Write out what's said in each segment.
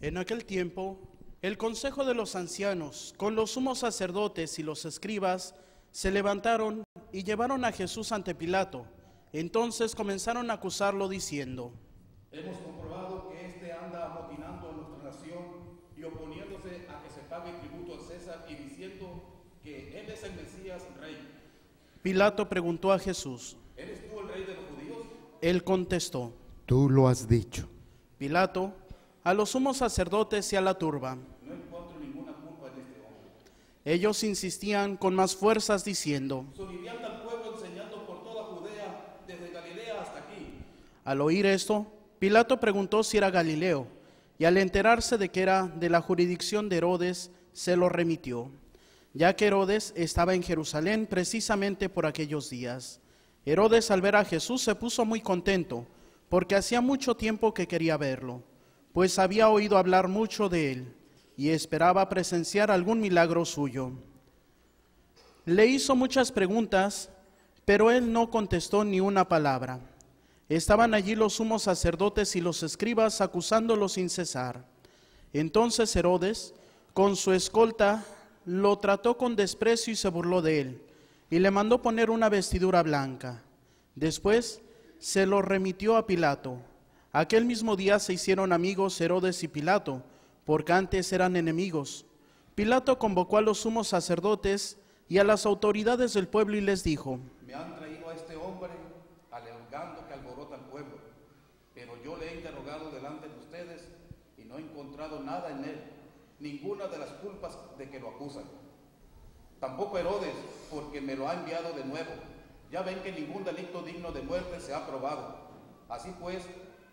En aquel tiempo, el consejo de los ancianos, con los sumos sacerdotes y los escribas, se levantaron y llevaron a Jesús ante Pilato. Entonces comenzaron a acusarlo diciendo: Hemos comprobado que éste anda amotinando a nuestra nación y oponiéndose a que se pague tributo a César y diciendo que él es el Mesías rey. Pilato preguntó a Jesús: ¿Eres tú el rey de los judíos? Él contestó: Tú lo has dicho. Pilato, a los sumos sacerdotes y a la turba. No encuentro ninguna culpa en este hombre. Ellos insistían con más fuerzas diciendo: Solivianta al pueblo enseñando por toda Judea, desde Galilea hasta aquí. Al oír esto, Pilato preguntó si era Galileo, y al enterarse de que era de la jurisdicción de Herodes, se lo remitió, ya que Herodes estaba en Jerusalén precisamente por aquellos días. Herodes, al ver a Jesús, se puso muy contento, porque hacía mucho tiempo que quería verlo, pues había oído hablar mucho de él, y esperaba presenciar algún milagro suyo. Le hizo muchas preguntas, pero él no contestó ni una palabra. Estaban allí los sumos sacerdotes y los escribas acusándolo sin cesar. Entonces Herodes, con su escolta, lo trató con desprecio y se burló de él, y le mandó poner una vestidura blanca. Después se lo remitió a Pilato. Aquel mismo día se hicieron amigos Herodes y Pilato, porque antes eran enemigos. Pilato convocó a los sumos sacerdotes y a las autoridades del pueblo y les dijo: Me han traído a este hombre alegando que alborota al pueblo, pero yo le he interrogado delante de ustedes y no he encontrado nada en él, ninguna de las culpas de que lo acusan. Tampoco Herodes, porque me lo ha enviado de nuevo. Ya ven que ningún delito digno de muerte se ha probado. Así pues,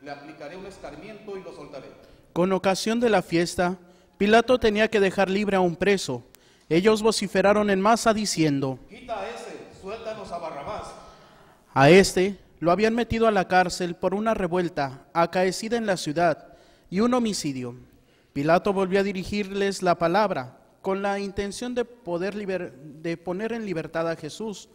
le aplicaré un escarmiento y lo soltaré. Con ocasión de la fiesta, Pilato tenía que dejar libre a un preso. Ellos vociferaron en masa diciendo: Quita a ese, suéltanos a Barrabás. A este lo habían metido a la cárcel por una revuelta acaecida en la ciudad y un homicidio. Pilato volvió a dirigirles la palabra con la intención de poner en libertad a Jesús,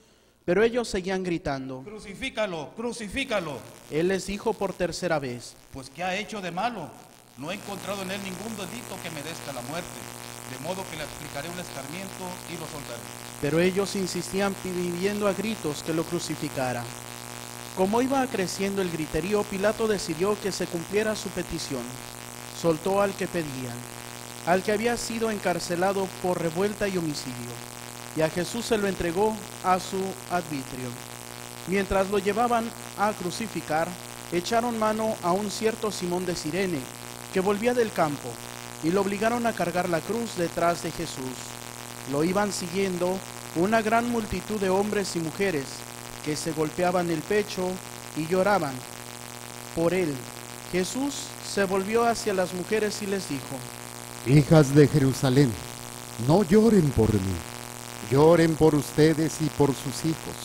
pero ellos seguían gritando. Crucifícalo, crucifícalo. Él les dijo por tercera vez: Pues ¿qué ha hecho de malo? No he encontrado en él ningún delito que merezca la muerte, de modo que le aplicaré un escarmiento y lo soltaré. Pero ellos insistían pidiendo a gritos que lo crucificara. Como iba creciendo el griterío, Pilato decidió que se cumpliera su petición. Soltó al que pedían, al que había sido encarcelado por revuelta y homicidio, y a Jesús se lo entregó a su arbitrio. Mientras lo llevaban a crucificar, echaron mano a un cierto Simón de Cirene, que volvía del campo, y lo obligaron a cargar la cruz detrás de Jesús. Lo iban siguiendo una gran multitud de hombres y mujeres, que se golpeaban el pecho y lloraban por él. Jesús se volvió hacia las mujeres y les dijo: Hijas de Jerusalén, no lloren por mí, lloren por ustedes y por sus hijos,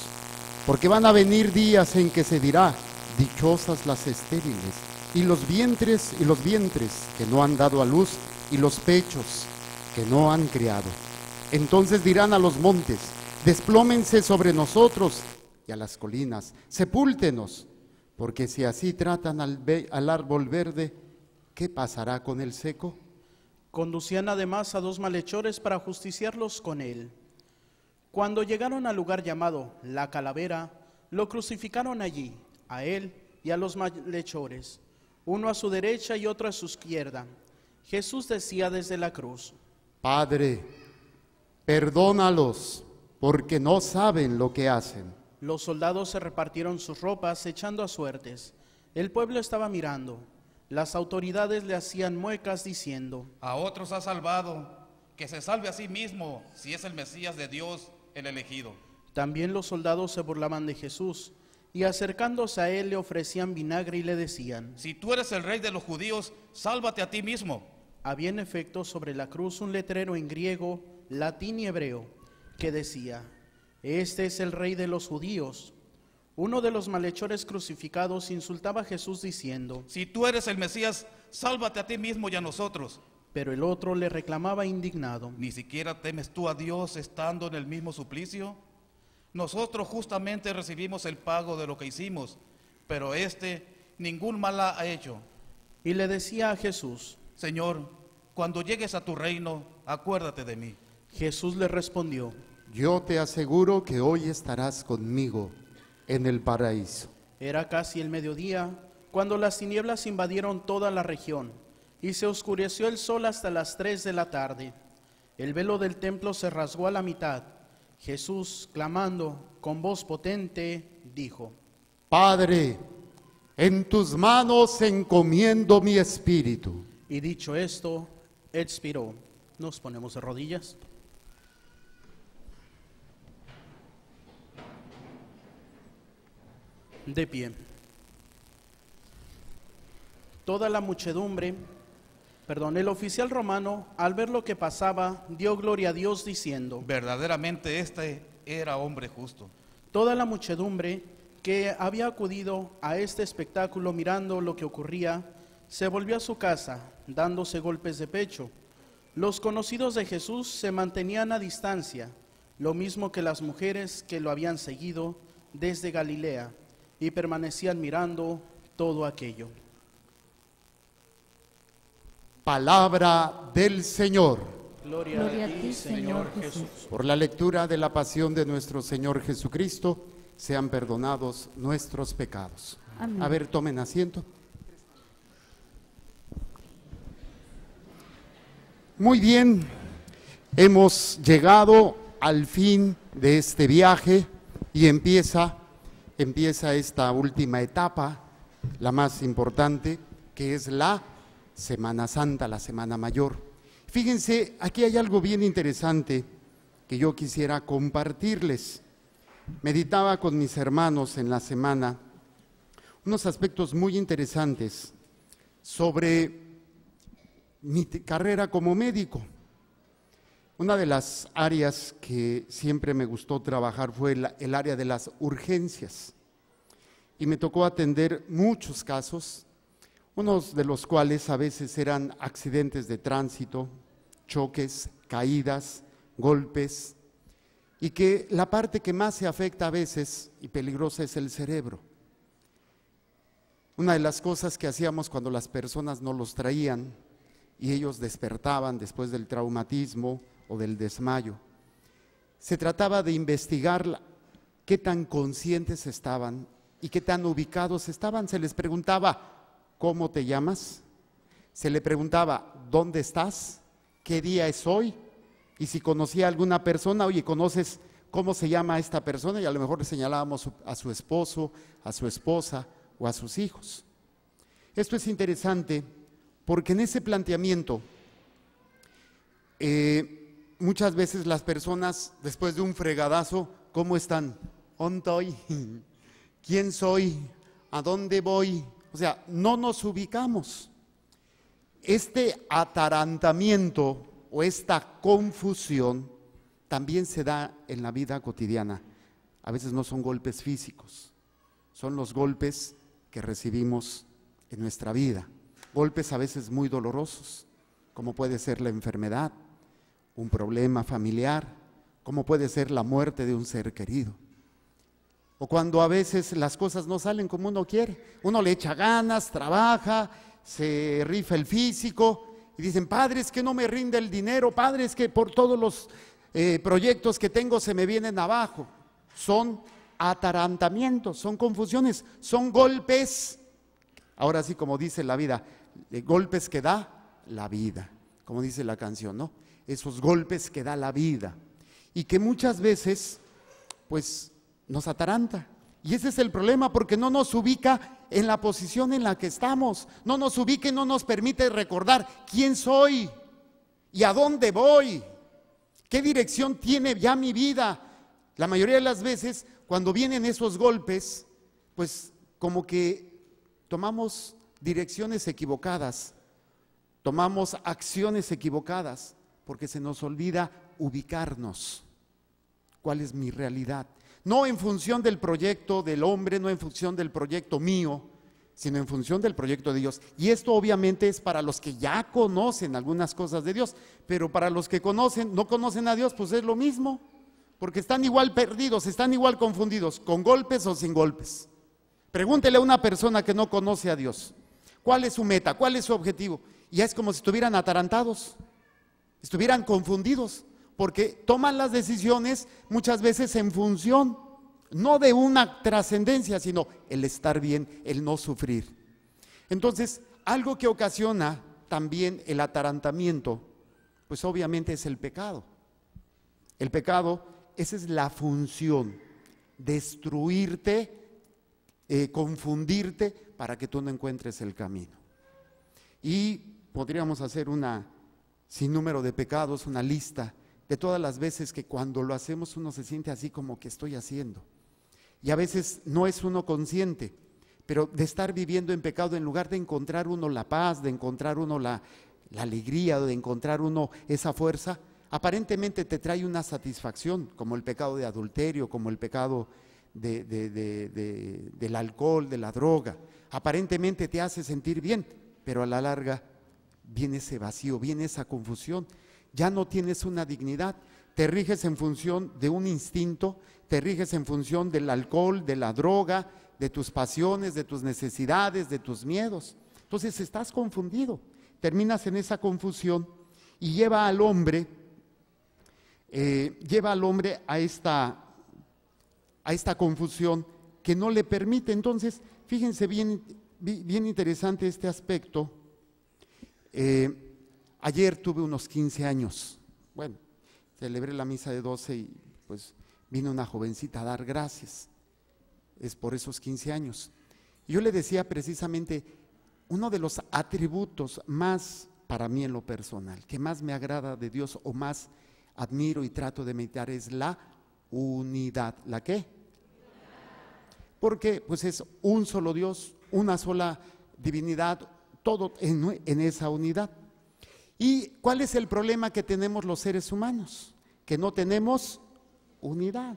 porque van a venir días en que se dirá: dichosas las estériles, y los vientres que no han dado a luz, y los pechos que no han criado. Entonces dirán a los montes: desplómense sobre nosotros, y a las colinas: sepúltenos, porque si así tratan al árbol verde, ¿qué pasará con el seco? Conducían además a 2 malhechores para justiciarlos con él. Cuando llegaron al lugar llamado La Calavera, lo crucificaron allí, a él y a los malhechores, uno a su derecha y otro a su izquierda. Jesús decía desde la cruz: Padre, perdónalos, porque no saben lo que hacen. Los soldados se repartieron sus ropas echando a suertes. El pueblo estaba mirando. Las autoridades le hacían muecas diciendo: A otros ha salvado, que se salve a sí mismo, si es el Mesías de Dios, el elegido. También los soldados se burlaban de Jesús, y acercándose a él le ofrecían vinagre y le decían: Si tú eres el rey de los judíos, sálvate a ti mismo. Había en efecto sobre la cruz un letrero en griego, latín y hebreo, que decía: Este es el rey de los judíos. Uno de los malhechores crucificados insultaba a Jesús diciendo: Si tú eres el Mesías, sálvate a ti mismo y a nosotros. Pero el otro le reclamaba indignado: ¿Ni siquiera temes tú a Dios estando en el mismo suplicio? Nosotros justamente recibimos el pago de lo que hicimos, pero ningún mal ha hecho. Y le decía a Jesús: Señor, cuando llegues a tu reino, acuérdate de mí. Jesús le respondió: Yo te aseguro que hoy estarás conmigo en el paraíso. Era casi el mediodía cuando las tinieblas invadieron toda la región y se oscureció el sol hasta las 3 de la tarde. El velo del templo se rasgó a la mitad. Jesús, clamando con voz potente, dijo: Padre, en tus manos encomiendo mi espíritu. Y dicho esto, expiró. Nos ponemos de rodillas. De pie. Toda la muchedumbre, el oficial romano, al ver lo que pasaba, dio gloria a Dios diciendo: Verdaderamente este era hombre justo. Toda la muchedumbre que había acudido a este espectáculo mirando lo que ocurría, se volvió a su casa, dándose golpes de pecho. Los conocidos de Jesús se mantenían a distancia, lo mismo que las mujeres que lo habían seguido desde Galilea, y permanecían mirando todo aquello. Palabra del Señor. Gloria a ti, Señor Jesús. Por la lectura de la pasión de nuestro Señor Jesucristo, sean perdonados nuestros pecados. Amén. A ver, tomen asiento. Muy bien, hemos llegado al fin de este viaje y empieza esta última etapa, la más importante, que es la Semana Santa, la Semana Mayor. Fíjense, aquí hay algo bien interesante que yo quisiera compartirles. Meditaba con mis hermanos en la semana unos aspectos muy interesantes sobre mi carrera como médico. Una de las áreas que siempre me gustó trabajar fue el área de las urgencias. Y me tocó atender muchos casos, unos de los cuales a veces eran accidentes de tránsito, choques, caídas, golpes, y que la parte que más se afecta a veces y peligrosa es el cerebro. Una de las cosas que hacíamos cuando las personas no los traían y ellos despertaban después del traumatismo o del desmayo, se trataba de investigar qué tan conscientes estaban y qué tan ubicados estaban. Se les preguntaba: ¿cómo te llamas? Se le preguntaba: ¿dónde estás? ¿Qué día es hoy? Y si conocía a alguna persona: oye, ¿conoces cómo se llama esta persona? Y a lo mejor le señalábamos a su esposo, a su esposa o a sus hijos. Esto es interesante porque en ese planteamiento muchas veces las personas, después de un fregadazo, ¿cómo están? ¿Dónde estoy? ¿Quién soy? ¿A dónde voy? O sea, no nos ubicamos. Este atarantamiento o esta confusión también se da en la vida cotidiana. A veces no son golpes físicos, son los golpes que recibimos en nuestra vida. Golpes a veces muy dolorosos, como puede ser la enfermedad, un problema familiar, como puede ser la muerte de un ser querido. O cuando a veces las cosas no salen como uno quiere, uno le echa ganas, trabaja, se rifa el físico y dicen: padre, es que no me rinde el dinero, padre, es que por todos los proyectos que tengo se me vienen abajo. Son atarantamientos, son confusiones, son golpes. Ahora sí, como dice la vida, golpes que da la vida, como dice la canción, ¿no? Esos golpes que da la vida y que muchas veces pues nos ataranta. Y ese es el problema, porque no nos ubica en la posición en la que estamos, no nos ubica y no nos permite recordar quién soy y a dónde voy, qué dirección tiene ya mi vida. La mayoría de las veces, cuando vienen esos golpes, pues como que tomamos direcciones equivocadas, tomamos acciones equivocadas, porque se nos olvida ubicarnos. ¿Cuál es mi realidad? No en función del proyecto del hombre, no en función del proyecto mío, sino en función del proyecto de Dios. Y esto obviamente es para los que ya conocen algunas cosas de Dios, pero para los que no conocen a Dios, pues es lo mismo, porque están igual perdidos, están igual confundidos, con golpes o sin golpes. Pregúntele a una persona que no conoce a Dios, ¿cuál es su meta? ¿Cuál es su objetivo? y ya es como si estuvieran atarantados, estuvieran confundidos, porque toman las decisiones muchas veces en función, no de una trascendencia, sino el estar bien, el no sufrir. Entonces, algo que ocasiona también el atarantamiento, pues obviamente es el pecado. El pecado, esa es la función, destruirte, confundirte para que tú no encuentres el camino. Y podríamos hacer una sinnúmero de pecados, una lista de todas las veces que cuando lo hacemos uno se siente así como que estoy haciendo. Y a veces no es uno consciente, pero de estar viviendo en pecado, en lugar de encontrar uno la paz, de encontrar uno la alegría, de encontrar uno esa fuerza, aparentemente te trae una satisfacción, como el pecado de adulterio, como el pecado del alcohol, de la droga. Aparentemente te hace sentir bien, pero a la larga viene ese vacío, viene esa confusión. Ya no tienes una dignidad, te riges en función de un instinto, te riges en función del alcohol, de la droga, de tus pasiones, de tus necesidades, de tus miedos. Entonces estás confundido, terminas en esa confusión y lleva al hombre a esta confusión que no le permite. Entonces, fíjense bien interesante este aspecto. Ayer tuve unos 15 años, bueno, celebré la misa de 12 y pues vino una jovencita a dar gracias, es por esos 15 años. Yo le decía precisamente, uno de los atributos más, para mí en lo personal, que más me agrada de Dios o más admiro y trato de meditar es la unidad. ¿La qué? Porque pues es un solo Dios, una sola divinidad, todo en esa unidad. ¿Y cuál es el problema que tenemos los seres humanos? Que no tenemos unidad.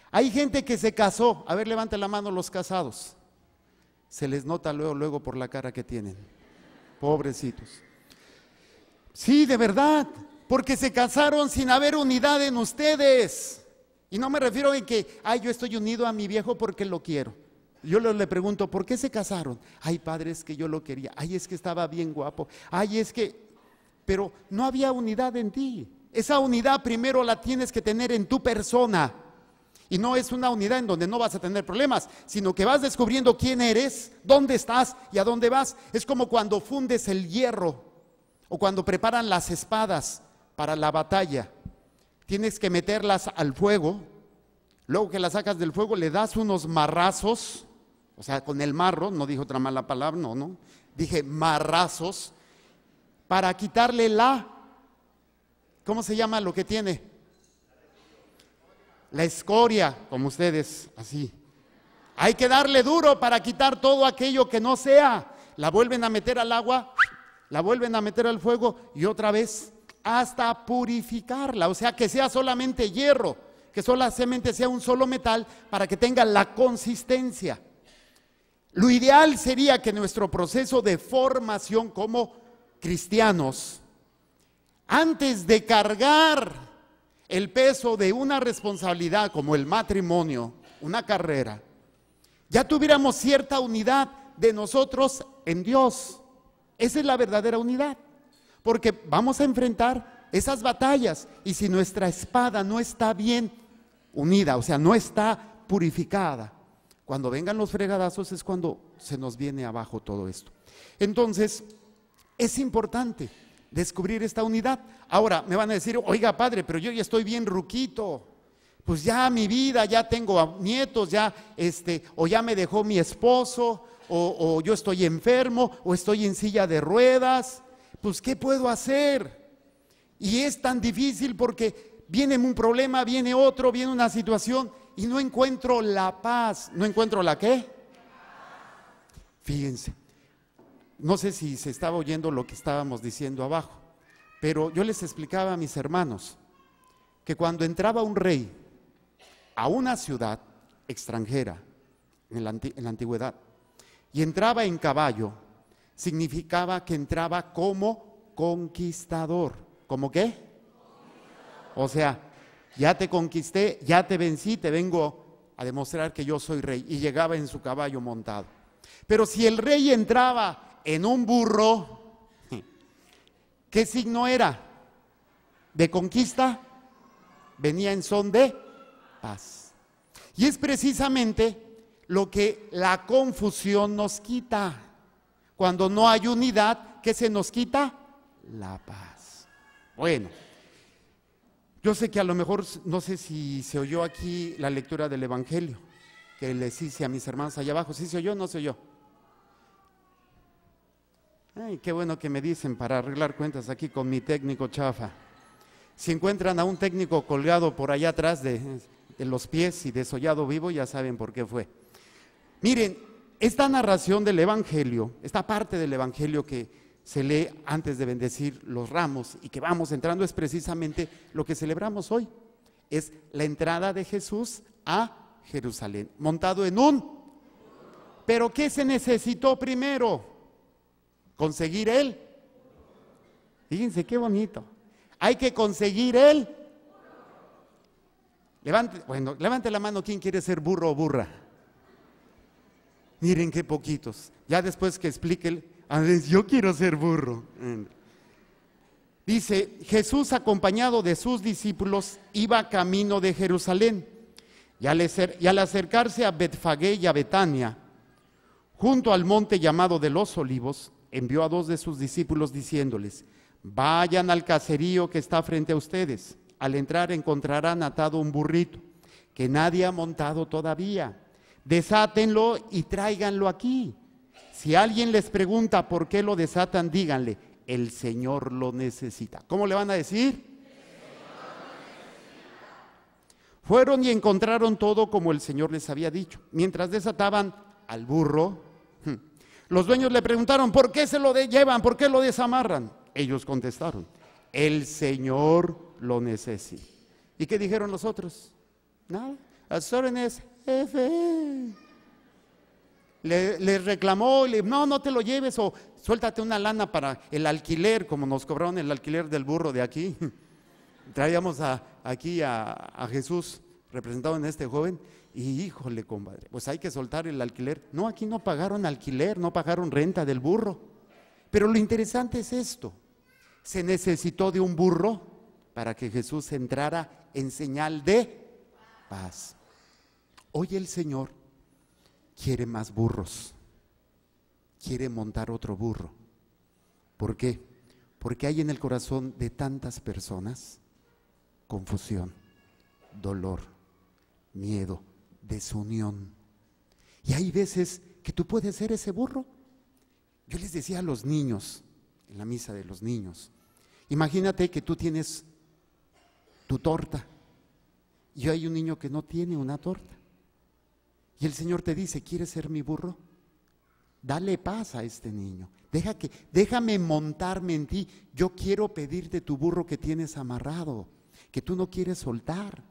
Hay gente que se casó, a ver, levante la mano los casados. Se les nota luego por la cara que tienen, pobrecitos. Sí, de verdad, porque se casaron sin haber unidad en ustedes. Y no me refiero a que, yo estoy unido a mi viejo porque lo quiero. Yo le pregunto, ¿por qué se casaron? Ay, padre, es que yo lo quería. Ay, es que estaba bien guapo. Ay, es que... Pero no había unidad en ti. Esa unidad primero la tienes que tener en tu persona. Y no es una unidad en donde no vas a tener problemas, sino que vas descubriendo quién eres, dónde estás y a dónde vas. Es como cuando fundes el hierro o cuando preparan las espadas para la batalla. Tienes que meterlas al fuego. Luego que las sacas del fuego le das unos marrazos, o sea, con el marro, no dije otra mala palabra, no, dije marrazos, para quitarle ¿cómo se llama lo que tiene? La escoria, como ustedes, así. Hay que darle duro para quitar todo aquello que no sea. La vuelven a meter al agua, la vuelven a meter al fuego y otra vez hasta purificarla, o sea, que sea solamente hierro, que solamente sea un solo metal para que tenga la consistencia. Lo ideal sería que nuestro proceso de formación como cristianos, antes de cargar el peso de una responsabilidad como el matrimonio, una carrera, ya tuviéramos cierta unidad de nosotros en Dios. Esa es la verdadera unidad, porque vamos a enfrentar esas batallas y si nuestra espada no está bien unida, o sea, no está purificada, cuando vengan los fregadazos es cuando se nos viene abajo todo esto. Entonces, es importante descubrir esta unidad. Ahora me van a decir, oiga padre, pero yo ya estoy bien ruquito, pues ya mi vida, ya tengo nietos, ya o ya me dejó mi esposo, o yo estoy enfermo, o estoy en silla de ruedas, pues ¿qué puedo hacer? Y es tan difícil porque viene un problema, viene otro, viene una situación y no encuentro la paz. ¿No encuentro la qué? Fíjense. No sé si se estaba oyendo lo que estábamos diciendo abajo, pero yo les explicaba a mis hermanos que cuando entraba un rey a una ciudad extranjera en la antigüedad y entraba en caballo, significaba que entraba como conquistador. ¿Cómo qué? O sea, ya te conquisté, ya te vencí, te vengo a demostrar que yo soy rey. Y llegaba en su caballo montado. Pero si el rey entraba en un burro, ¿Qué signo era? ¿De conquista? Venía en son de paz. Y es precisamente lo que la confusión nos quita. Cuando no hay unidad, ¿qué se nos quita? La paz. Bueno, yo sé que a lo mejor, no sé si se oyó aquí la lectura del Evangelio, que les hice a mis hermanos allá abajo. ¿Sí se oyó o no se oyó? Ay, qué bueno que me dicen para arreglar cuentas aquí con mi técnico chafa. Si encuentran a un técnico colgado por allá atrás de los pies y desollado vivo, ya saben por qué fue. Miren, esta narración del Evangelio, esta parte del Evangelio que se lee antes de bendecir los ramos y que vamos entrando, es precisamente lo que celebramos hoy. Es la entrada de Jesús a Jerusalén, montado en un... ¿Pero qué se necesitó primero? Conseguir él. Fíjense qué bonito. Hay que conseguir él. Levante la mano, ¿quién quiere ser burro o burra? Miren qué poquitos. Ya después que explique, a ver, yo quiero ser burro. Dice, Jesús acompañado de sus discípulos iba camino de Jerusalén. Y al acercarse a Betfagé y a Betania, junto al monte llamado de los Olivos, envió a 2 de sus discípulos diciéndoles: vayan al caserío que está frente a ustedes. Al entrar encontrarán atado un burrito que nadie ha montado todavía. Desátenlo y tráiganlo aquí. Si alguien les pregunta por qué lo desatan, díganle: el Señor lo necesita. ¿Cómo le van a decir? Fueron y encontraron todo como el Señor les había dicho. Mientras desataban al burro, los dueños le preguntaron: ¿por qué se lo llevan? ¿Por qué lo desamarran? Ellos contestaron: el Señor lo necesita. ¿Y qué dijeron los otros? Nada. A sus órdenes, jefe. Les reclamó, no te lo lleves, o suéltate una lana para el alquiler, como nos cobraron el alquiler del burro de aquí. Traíamos aquí a Jesús representado en este joven, y híjole, compadre, pues hay que soltar el alquiler. No, aquí no pagaron alquiler, no pagaron renta del burro. Pero lo interesante es esto: se necesitó de un burro para que Jesús entrara en señal de paz. Hoy el Señor quiere más burros, quiere montar otro burro. ¿Por qué? Porque hay en el corazón de tantas personas confusión, dolor, miedo, desunión. Y hay veces que tú puedes ser ese burro. Yo les decía a los niños, en la misa de los niños, imagínate que tú tienes tu torta y hay un niño que no tiene una torta. Y el Señor te dice: ¿quieres ser mi burro? Dale paz a este niño. Déjame montarme en ti. Yo quiero pedirte tu burro que tienes amarrado, que tú no quieres soltar,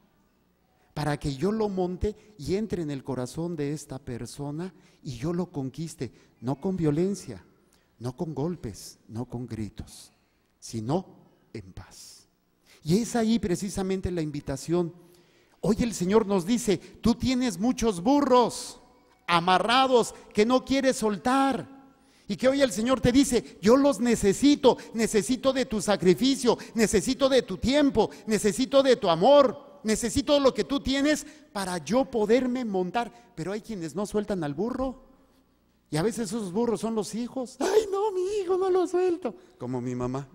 para que yo lo monte y entre en el corazón de esta persona y yo lo conquiste, no con violencia, no con golpes, no con gritos, sino en paz. Y es ahí precisamente la invitación. Hoy el Señor nos dice: tú tienes muchos burros amarrados que no quieres soltar. Y que hoy el Señor te dice: yo los necesito de tu sacrificio, necesito de tu tiempo, necesito de tu amor, necesito lo que tú tienes para yo poderme montar. Pero hay quienes no sueltan al burro. Y a veces esos burros son los hijos. Ay, no, mi hijo no lo suelto. Como mi mamá.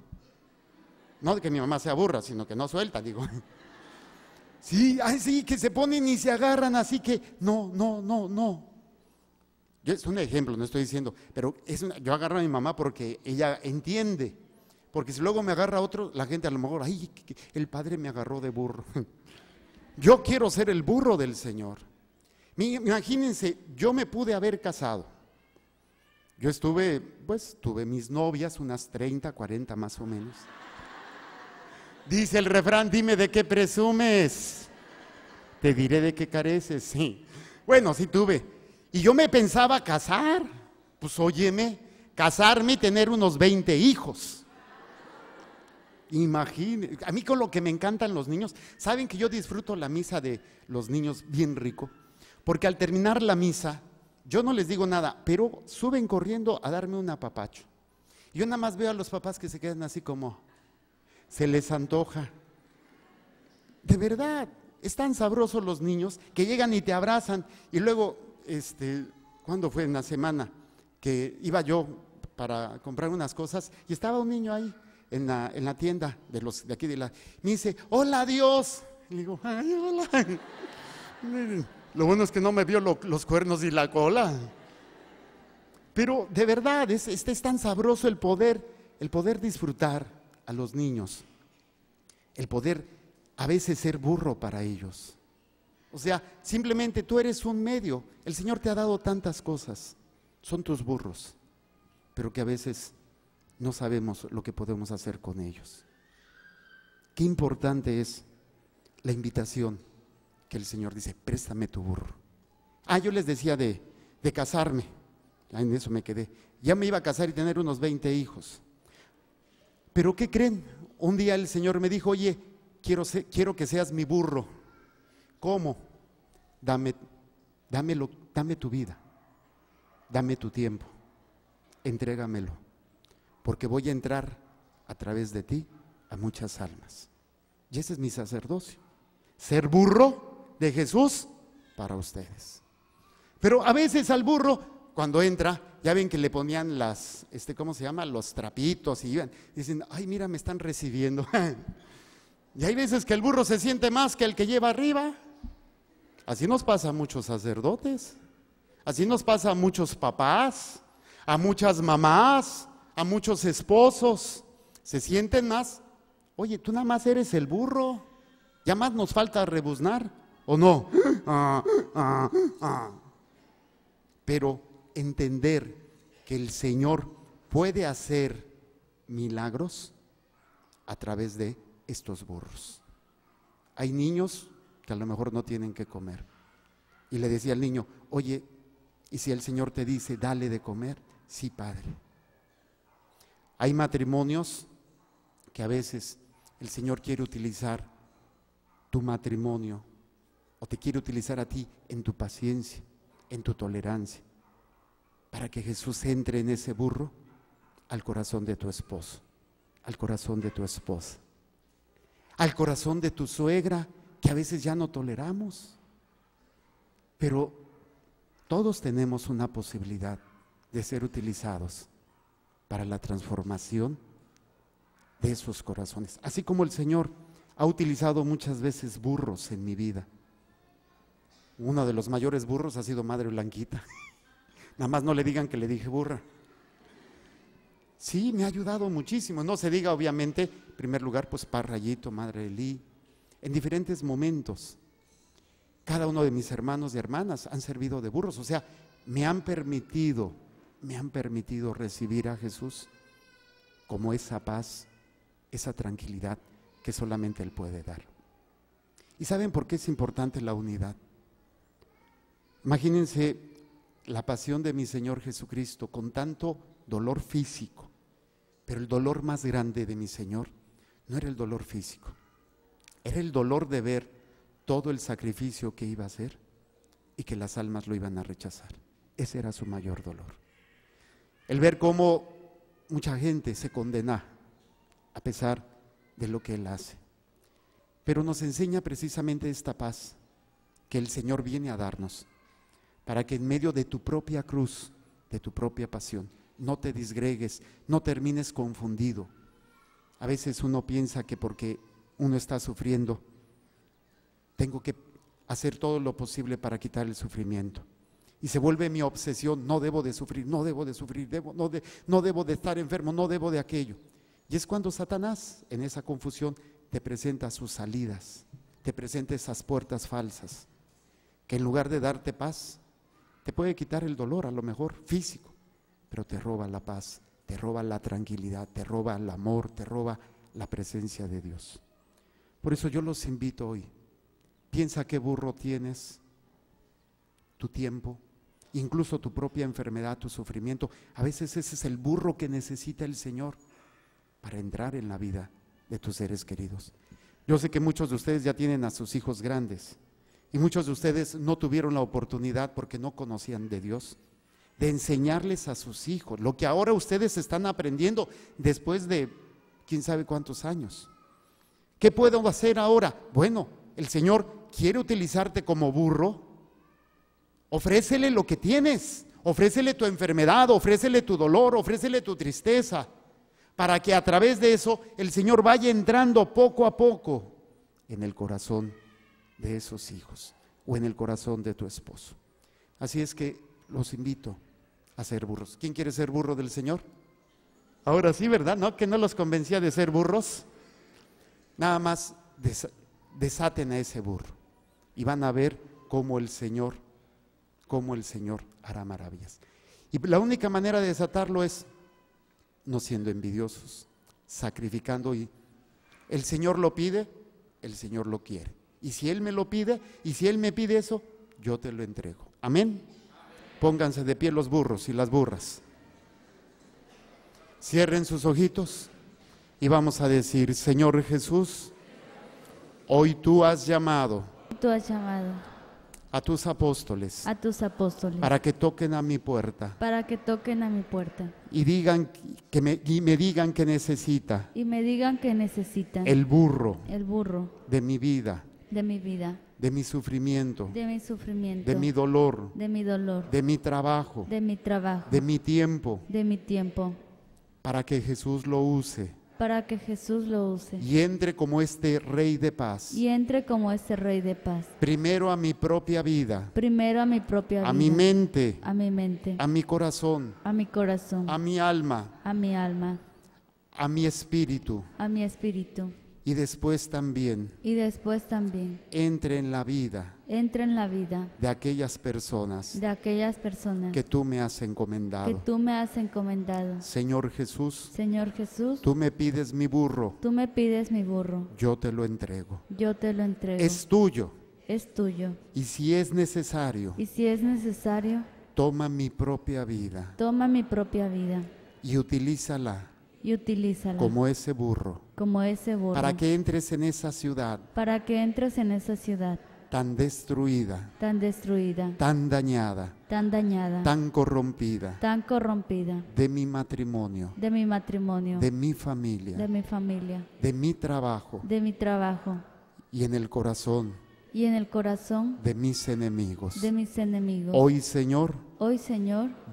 No de que mi mamá sea burra, sino que no suelta, digo. Sí, ay, sí, que se ponen y se agarran, así que no. Es un ejemplo, no estoy diciendo, pero yo agarro a mi mamá porque ella entiende. Porque si luego me agarra otro, la gente a lo mejor: ay, el padre me agarró de burro. Yo quiero ser el burro del Señor. Imagínense, yo me pude haber casado. Yo tuve mis novias, unas 30, 40 más o menos. Dice el refrán: dime de qué presumes, te diré de qué careces. Sí. Bueno, sí tuve. Y yo me pensaba casar. Pues óyeme, casarme y tener unos 20 hijos. Imagínense. A mí con lo que me encantan los niños, saben que yo disfruto la misa de los niños bien rico, porque al terminar la misa, yo no les digo nada, pero suben corriendo a darme un apapacho. Yo nada más veo a los papás que se quedan así como, se les antoja. De verdad, es tan sabroso los niños que llegan y te abrazan. Y luego, ¿cuándo fue? En la semana que iba yo para comprar unas cosas y estaba un niño ahí en la tienda de aquí me dice, hola Dios. Y le digo, ay, hola. Lo bueno es que no me vio los cuernos y la cola. Pero de verdad, es tan sabroso el poder disfrutar a los niños, el poder a veces ser burro para ellos. O sea, simplemente tú eres un medio, el Señor te ha dado tantas cosas, son tus burros, pero que a veces no sabemos lo que podemos hacer con ellos. Qué importante es la invitación que el Señor dice, préstame tu burro. Yo les decía de casarme. En eso me quedé. Ya me iba a casar y tener unos 20 hijos. Pero ¿qué creen? Un día el Señor me dijo, oye, quiero que seas mi burro. ¿Cómo? Dame tu vida, dame tu tiempo, entrégamelo, porque voy a entrar a través de ti a muchas almas. Y ese es mi sacerdocio, ser burro de Jesús para ustedes. Pero a veces al burro, cuando entra, ya ven que le ponían ¿cómo se llama? Los trapitos y dicen, ay, mira, me están recibiendo. Y hay veces que el burro se siente más que el que lleva arriba. Así nos pasa a muchos sacerdotes, así nos pasa a muchos papás, a muchas mamás, a muchos esposos. Se sienten más, oye, tú nada más eres el burro, ya más nos falta rebuznar, ¿o no? Pero entender que el Señor puede hacer milagros a través de estos burros. Hay niños que a lo mejor no tienen que comer. Y le decía al niño, oye, ¿y si el Señor te dice, dale de comer? Sí, Padre. Hay matrimonios que a veces el Señor quiere utilizar tu matrimonio o te quiere utilizar a ti en tu paciencia, en tu tolerancia, para que Jesús entre en ese burro al corazón de tu esposo, al corazón de tu esposa, al corazón de tu suegra, que a veces ya no toleramos. Pero todos tenemos una posibilidad de ser utilizados para la transformación de esos corazones. Así como el Señor ha utilizado muchas veces burros en mi vida. Uno de los mayores burros ha sido Madre Blanquita. Nada más no le digan que le dije burra. Sí, me ha ayudado muchísimo. No se diga, obviamente, en primer lugar, pues Parrayito, Madre Elí, en diferentes momentos. Cada uno de mis hermanos y hermanas han servido de burros. O sea, me han permitido recibir a Jesús como esa paz, esa tranquilidad que solamente Él puede dar. ¿Y saben por qué es importante la unidad? Imagínense la pasión de mi Señor Jesucristo con tanto dolor físico, pero el dolor más grande de mi Señor no era el dolor físico, era el dolor de ver todo el sacrificio que iba a hacer y que las almas lo iban a rechazar. Ese era su mayor dolor. El ver cómo mucha gente se condena a pesar de lo que Él hace. Pero nos enseña precisamente esta paz que el Señor viene a darnos, para que en medio de tu propia cruz, de tu propia pasión, no te disgregues, no termines confundido. A veces uno piensa que porque uno está sufriendo, tengo que hacer todo lo posible para quitar el sufrimiento. Y se vuelve mi obsesión, no debo de sufrir, no debo de sufrir, no debo de estar enfermo, no debo de aquello. Y es cuando Satanás, en esa confusión, te presenta sus salidas, te presenta esas puertas falsas, que en lugar de darte paz, te puede quitar el dolor, a lo mejor físico, pero te roba la paz, te roba la tranquilidad, te roba el amor, te roba la presencia de Dios. Por eso yo los invito hoy, piensa qué burro tienes, tu tiempo, incluso tu propia enfermedad, tu sufrimiento. A veces ese es el burro que necesita el Señor para entrar en la vida de tus seres queridos. Yo sé que muchos de ustedes ya tienen a sus hijos grandes y muchos de ustedes no tuvieron la oportunidad porque no conocían de Dios. de enseñarles a sus hijos lo que ahora ustedes están aprendiendo después de quién sabe cuántos años. ¿Qué puedo hacer ahora? Bueno, el Señor quiere utilizarte como burro. Ofrécele lo que tienes, ofrécele tu enfermedad, ofrécele tu dolor, ofrécele tu tristeza, para que a través de eso el Señor vaya entrando poco a poco en el corazón de esos hijos o en el corazón de tu esposo. Así es que los invito a ser burros. ¿Quién quiere ser burro del Señor? Ahora sí, ¿verdad? ¿No? ¿Que no los convencía de ser burros? Nada más desaten a ese burro y van a ver cómo el Señor hará maravillas. Y la única manera de desatarlo es no siendo envidiosos, sacrificando. Y el Señor lo pide, el Señor lo quiere. Y si Él me lo pide, y si Él me pide eso, yo te lo entrego. Amén. Pónganse de pie los burros y las burras. Cierren sus ojitos y vamos a decir: Señor Jesús, hoy tú has llamado a tus apóstoles para que toquen a mi puerta y me digan que necesitan el burro de mi vida, de mi sufrimiento, de mi dolor, de mi trabajo, de mi tiempo, para que Jesús lo use y entre como este Rey de paz, primero a mi propia vida, a mi mente, a mi corazón, a mi alma, a mi espíritu, y después también entre en la vida de aquellas personas que tú me has encomendado. Señor Jesús, tú me pides mi burro, yo te lo entrego. Es tuyo. Y si es necesario, toma mi propia vida y utilízala como ese burro, para que entres en esa ciudad tan destruida, tan dañada, tan corrompida, de mi matrimonio, de mi familia, de mi trabajo, y en el corazón de mis enemigos. Hoy, Señor,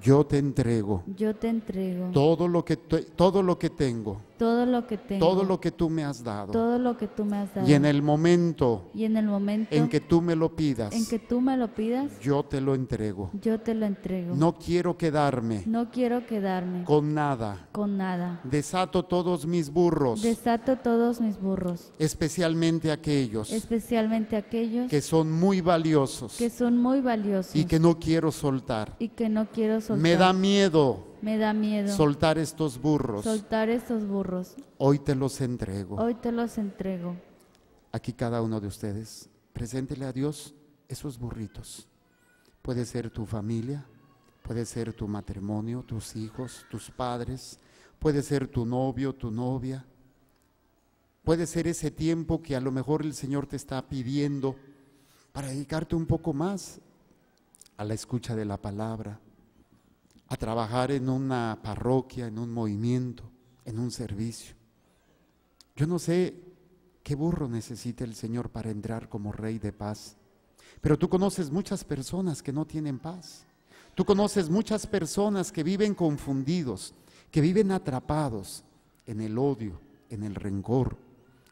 yo te entrego todo lo que tengo, todo lo que tú me has dado. Y en el momento en que tú me lo pidas, yo te lo entrego. No quiero quedarme con nada. Desato todos mis burros, especialmente aquellos que son muy valiosos y que no quiero soltar. Me da miedo soltar estos burros. Hoy te los entrego. Aquí cada uno de ustedes, preséntele a Dios esos burritos. Puede ser tu familia, puede ser tu matrimonio, tus hijos, tus padres, puede ser tu novio, tu novia. Puede ser ese tiempo que a lo mejor el Señor te está pidiendo para dedicarte un poco más a la escucha de la palabra, a trabajar en una parroquia, en un movimiento, en un servicio. Yo no sé qué burro necesita el Señor para entrar como Rey de paz, pero tú conoces muchas personas que no tienen paz. Tú conoces muchas personas que viven confundidos, que viven atrapados en el odio, en el rencor,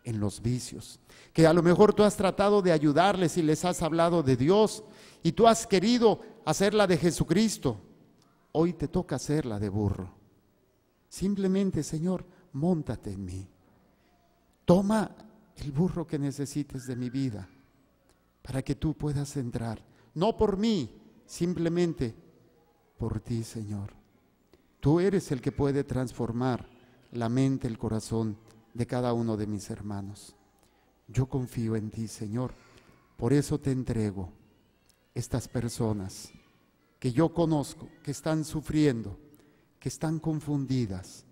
en los vicios, que a lo mejor tú has tratado de ayudarles y les has hablado de Dios y tú has querido hacerla de Jesucristo. Hoy te toca hacerla de burro. Simplemente, Señor, móntate en mí. Toma el burro que necesites de mi vida para que tú puedas entrar, no por mí, simplemente por ti, Señor. Tú eres el que puede transformar la mente, el corazón de cada uno de mis hermanos. Yo confío en ti, Señor. Por eso te entrego estas personas que yo conozco, que están sufriendo, que están confundidas,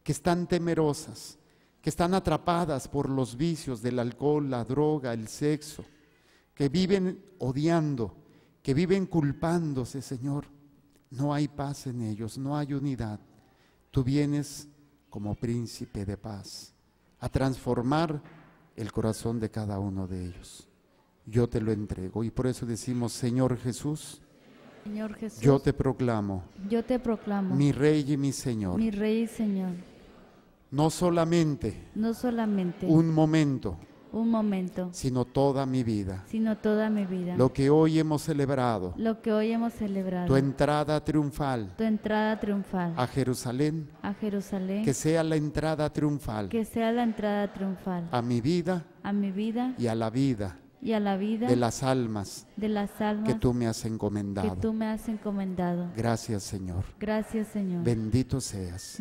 que están temerosas, que están atrapadas por los vicios del alcohol, la droga, el sexo, que viven odiando, que viven culpándose, Señor. no hay paz en ellos, no hay unidad. Tú vienes como príncipe de paz a transformar el corazón de cada uno de ellos. Yo te lo entrego y por eso decimos, Señor Jesús, yo te proclamo, mi Rey y mi Señor, no solamente un momento, sino toda mi vida. Lo que hoy hemos celebrado, tu entrada triunfal a Jerusalén, que sea la entrada triunfal a mi vida y a la vida de las almas que tú me has encomendado. Gracias, Señor. Bendito seas.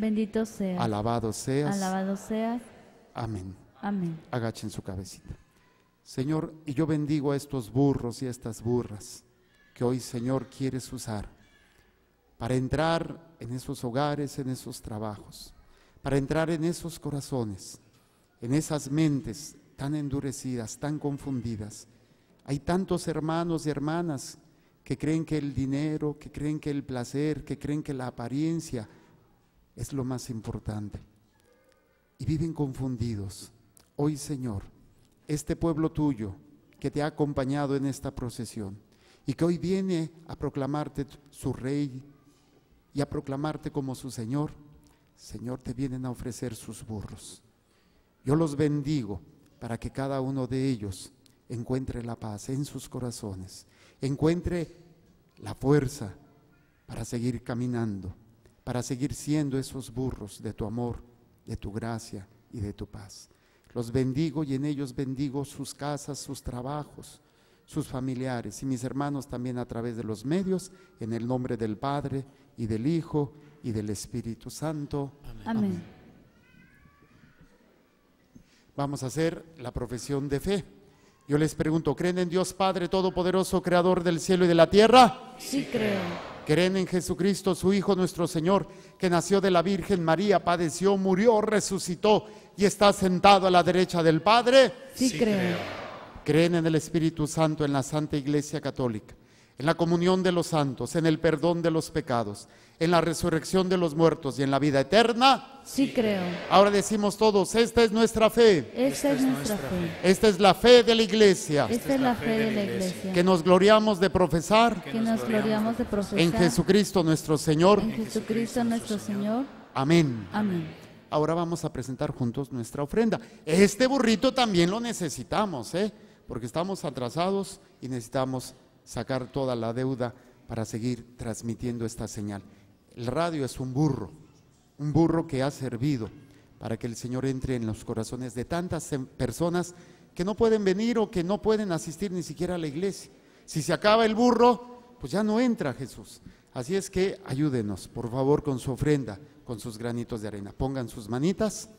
Alabado seas. Amén. Agachen su cabecita. Señor, y yo bendigo a estos burros y a estas burras que hoy, Señor, quieres usar para entrar en esos hogares, en esos trabajos, para entrar en esos corazones, en esas mentes tan endurecidas, tan confundidas. Hay tantos hermanos y hermanas que creen que el dinero, que creen que el placer, que creen que la apariencia es lo más importante y viven confundidos. Hoy, Señor, este pueblo tuyo que te ha acompañado en esta procesión y que hoy viene a proclamarte su Rey y a proclamarte como su Señor, Señor, te vienen a ofrecer sus burros. Yo los bendigo para que cada uno de ellos encuentre la paz en sus corazones, encuentre la fuerza para seguir caminando, para seguir siendo esos burros de tu amor, de tu gracia y de tu paz. Los bendigo y en ellos bendigo sus casas, sus trabajos, sus familiares y mis hermanos también a través de los medios, en el nombre del Padre y del Hijo y del Espíritu Santo. Amén. Vamos a hacer la profesión de fe. Yo les pregunto, ¿creen en Dios Padre Todopoderoso, Creador del cielo y de la tierra? Sí creo. ¿Creen en Jesucristo, su Hijo, nuestro Señor, que nació de la Virgen María, padeció, murió, resucitó y está sentado a la derecha del Padre? Sí creo. ¿Creen en el Espíritu Santo, en la Santa Iglesia Católica, en la comunión de los santos, en el perdón de los pecados, en la resurrección de los muertos y en la vida eterna? Sí creo. Ahora decimos todos, esta es nuestra fe. Esta es nuestra fe. Esta es la fe de la Iglesia. Esta es la fe de la Iglesia. Que nos gloriamos de profesar. En Jesucristo nuestro Señor. En Jesucristo nuestro Señor. Amén. Amén. Ahora vamos a presentar juntos nuestra ofrenda. Este burrito también lo necesitamos, porque estamos atrasados y necesitamos sacar toda la deuda para seguir transmitiendo esta señal. El radio es un burro que ha servido para que el Señor entre en los corazones de tantas personas que no pueden venir o que no pueden asistir ni siquiera a la iglesia. Si se acaba el burro, pues ya no entra Jesús. Así es que ayúdenos, por favor, con su ofrenda, con sus granitos de arena. Pongan sus manitas.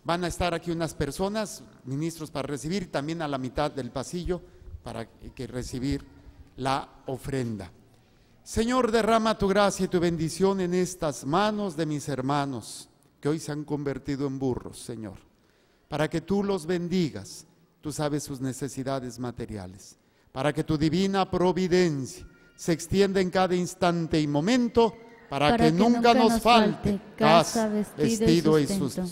Van a estar aquí unas personas, ministros para recibir, también a la mitad del pasillo para que recibir la ofrenda. Señor, derrama tu gracia y tu bendición en estas manos de mis hermanos que hoy se han convertido en burros, Señor, para que tú los bendigas. Tú sabes sus necesidades materiales, para que tu divina providencia se extienda en cada instante y momento, para que nunca nos falte casa, vestido y sustento.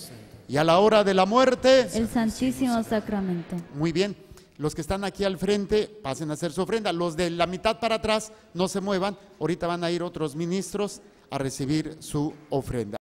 Y a la hora de la muerte, el Santísimo Sacramento. Muy bien. Los que están aquí al frente pasen a hacer su ofrenda. Los de la mitad para atrás no se muevan. Ahorita van a ir otros ministros a recibir su ofrenda.